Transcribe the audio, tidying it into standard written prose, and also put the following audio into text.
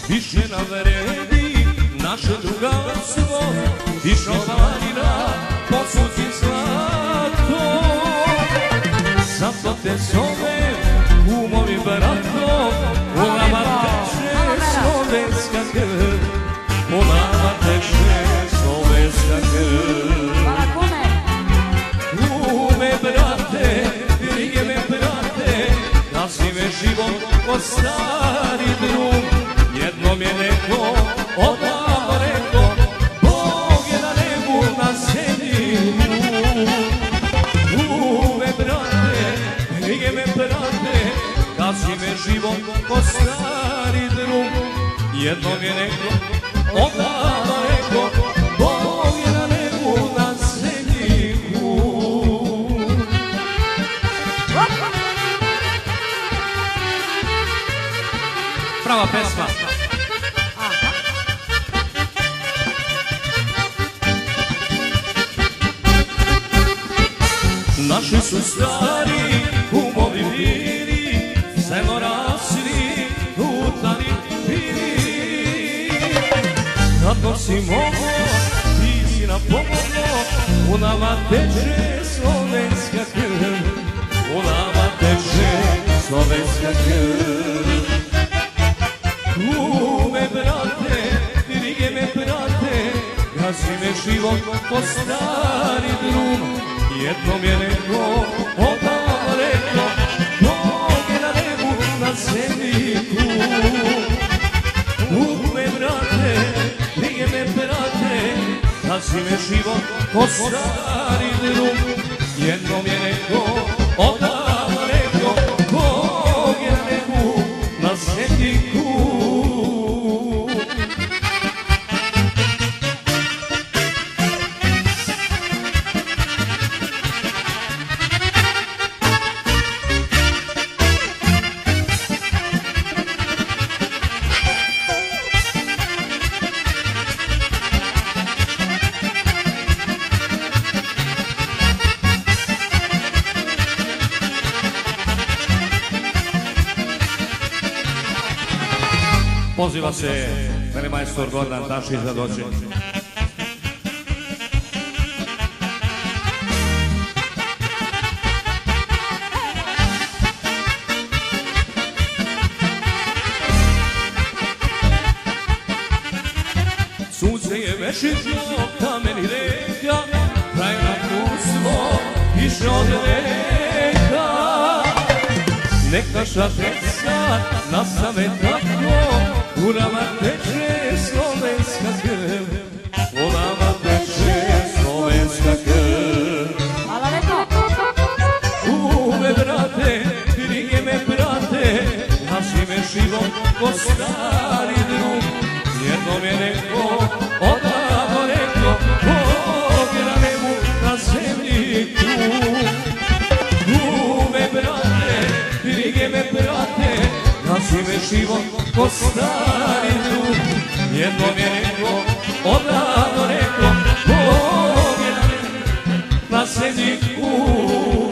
više nam vredi naše drugarstvo i šolarina posuti zlato. Zato te zove kumovi brato, u nama teče slovenska krv, u nama teče slovenska krv. Kume brate, brige me brate, da si me život ko stari drug. Jednom je neko odavno rekao, Bog je na nebu na zemlji. Kume brate, brige me brate, da si me život ko stari drug. Jednom je neko odavno rekao, Bog je na nebu na zemlji. Prava pesma. Naši su stari kumovi bili, selo rasli, lutali bili. Kako si mogo, ti si nam pomogo, u nama teče slovenska krv, u nama teče slovenska krv. Kume brate, brige me brate, gazi me život ko stari drum. Jednom je neko odavno rekao, Bog je na nebu na zemlji tu. Kume brate, brige me brate, gazi me život ko stari drum. Jednom je neko odavno rekao, Bog je na nebu na zemlji tu. Poziva se velemajstor Gordan Dašić da dođe. Sunce je vešitno, kamen i reka, kraj na kusmo, više od reka. Neka šateca nastave tako, u nama teče slovenska krv, u nama teče slovenska krv. Kume brate, brige me brate, gazi me život ko stari drug. Jednom je neko odavno rekao, Bog je na nebu na zemlji tu. Kume brate, brige me brate, gazi me život ko stari drug. Jednom je neko odavno rekao, Bog je na nebu na zemlji tu.